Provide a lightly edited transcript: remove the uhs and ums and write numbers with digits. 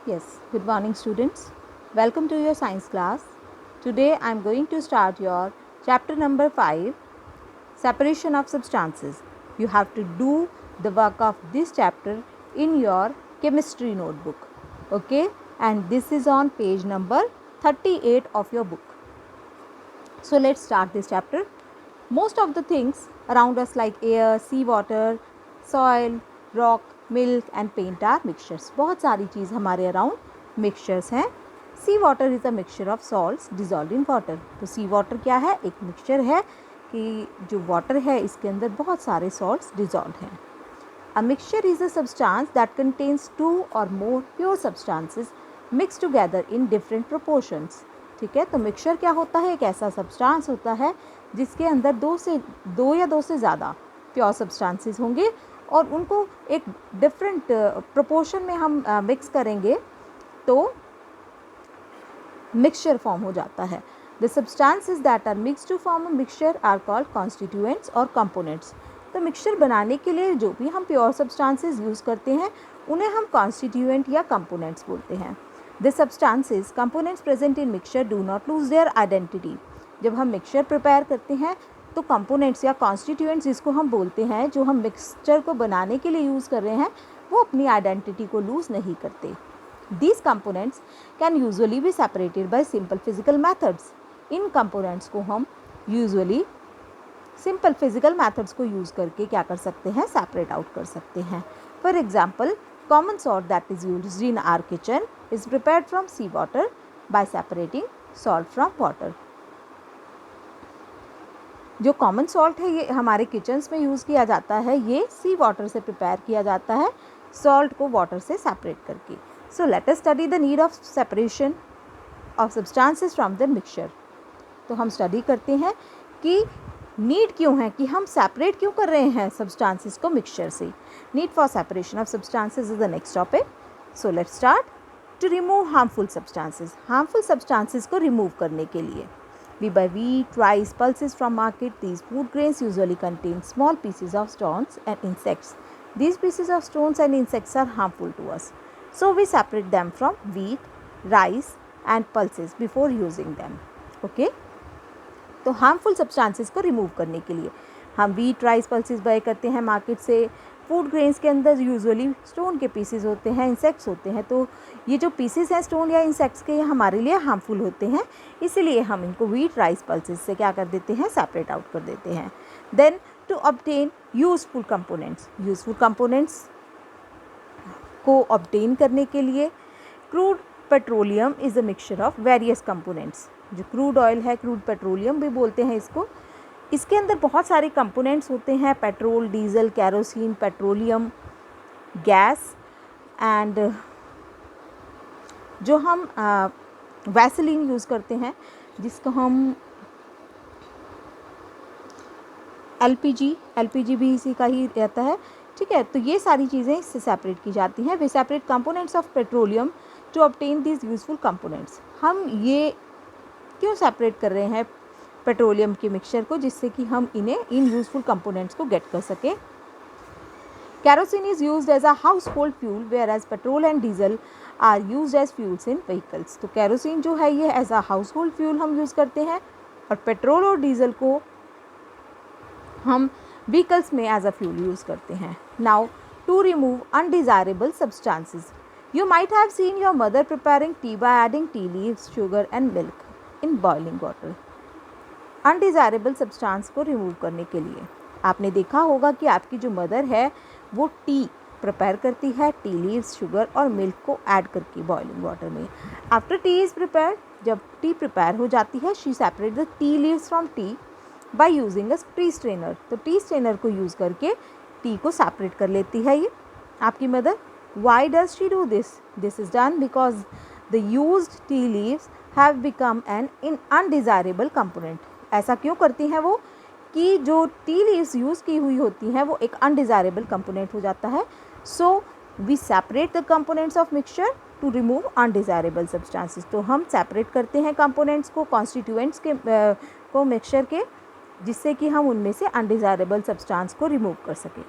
Yes, good morning students. Welcome to your science class. Today I am going to start your chapter number 5, separation of substances. You have to do the work of this chapter in your chemistry notebook. Okay, and this is on page number 38 of your book. So let's start this chapter. Most of the things around us like air, sea water, soil, rock, milk and paint are mixtures. बहुत सारी चीज़ हमारे around mixtures हैं. Sea water is a mixture of salts dissolve in water. तो sea water क्या है? एक mixture है कि जो वाटर है इसके अंदर बहुत सारे सॉल्ट्स डिजॉल्व हैं. A mixture is a substance that contains two or more pure substances mixed together in different proportions. ठीक है, तो मिक्सचर क्या होता है? एक ऐसा सब्सटेंस होता है जिसके अंदर दो या दो से ज़्यादा प्योर सब्सटेंसेस होंगे और उनको एक डिफरेंट प्रोपोर्शन में हम मिक्स करेंगे तो मिक्सचर फॉर्म हो जाता है. The substances that are mixed to form a mixture are called constituents और कंपोनेंट्स. तो मिक्सचर बनाने के लिए जो भी हम प्योर सब्सटेंसेस यूज़ करते हैं उन्हें हम कॉन्स्टिट्यूएंट या कंपोनेंट्स बोलते हैं. The substances components present in mixture do not lose their identity. जब हम मिक्सचर प्रिपेयर करते हैं तो कंपोनेंट्स या कॉन्स्टिट्यूएंट्स जिसको हम बोलते हैं, जो हम मिक्सचर को बनाने के लिए यूज़ कर रहे हैं, वो अपनी आइडेंटिटी को लूज़ नहीं करते. These components can usually be separated by simple physical methods. In components को हम यूजुअली सिंपल फिजिकल मैथड्स को यूज़ करके क्या कर सकते हैं? सेपरेट आउट कर सकते हैं. For example, common salt that is used in our kitchen is prepared from sea water by separating salt from water. जो कॉमन सॉल्ट है ये हमारे किचन्स में यूज़ किया जाता है, ये सी वाटर से प्रिपेयर किया जाता है, सॉल्ट को वाटर से सेपरेट करके. So let us study the need of separation of substances from the mixture. तो हम स्टडी करते हैं कि नीड क्यों है, कि हम सेपरेट क्यों कर रहे हैं सब्सटेंसेस को मिक्सचर से. Need for separation of substances is the next topic. So let's start. To remove harmful substances. Harmful substances को रिमूव करने के लिए we buy wheat, rice, pulses from market. These food grains usually contain small pieces of stones and insects. These pieces of stones and insects are harmful to us. So we separate them from wheat, rice and pulses before using them. Okay? तो harmful substances को remove करने के लिए हम wheat, rice, pulses bye करते हैं market से. Food grains के अंदर यूजुअली स्टोन के पीसेस होते हैं, इंसेक्ट्स होते हैं. तो ये जो पीसेस हैं स्टोन या इंसेक्ट्स के, ये हमारे लिए हार्मफुल होते हैं, इसलिए हम इनको वीट, राइस, पल्सेस से क्या कर देते हैं? सेपरेट आउट कर देते हैं. Then to obtain useful components. Useful components को ऑब्टेन करने के लिए crude petroleum is a mixture of various components. जो क्रूड ऑयल है, क्रूड पेट्रोलियम भी बोलते हैं इसको, इसके अंदर बहुत सारे कंपोनेंट्स होते हैं. Petrol, diesel, kerosene, petroleum, gas and जो हम वैसलीन यूज़ करते हैं, जिसको हम एलपीजी भी इसी का ही रहता है. ठीक है, तो ये सारी चीज़ें इससे सेपरेट की जाती हैं. वे separate components of petroleum to obtain these useful components. हम ये क्यों सेपरेट कर रहे हैं पेट्रोलियम के मिक्सचर को? जिससे कि हम इन यूजफुल कंपोनेंट्स को गेट कर सकें. Kerosene is used as a household fuel whereas petrol and diesel are used as fuels in vehicles. तो कैरोसिन जो है ये as a household fuel हम यूज़ करते हैं और पेट्रोल और डीजल को हम व्हीकल्स में एज अ फ्यूल यूज़ करते हैं. Now to remove undesirable substances. You might have seen your mother preparing tea by adding tea leaves, sugar and milk in boiling water. Undesirable substance को remove करने के लिए आपने देखा होगा कि आपकी जो मदर है वो टी प्रिपेयर करती है, टी लीव्स, शुगर और मिल्क को ऐड करके बॉइलिंग वाटर में. आफ्टर टी इज़ प्रिपेयर, जब टी प्रिपेयर हो जाती है, she separate the tea leaves from T by using a T strainer. तो टी स्ट्रेनर को यूज़ करके टी को सेपरेट कर लेती है ये आपकी mother. Why does she do this? This is done because the used tea leaves have become an undesirable component. ऐसा क्यों करती हैं वो? कि जो टी लीव्स यूज़ की हुई होती हैं वो एक अनडिज़ायरेबल कंपोनेंट हो जाता है. So we separate the components of mixture to remove undesirable substances. तो हम सेपरेट करते हैं कंपोनेंट्स को, कॉन्स्टिट्यूएंट्स के को मिक्सचर के, जिससे कि हम उनमें से अनडिज़ायरेबल सब्सटेंस को रिमूव कर सकें.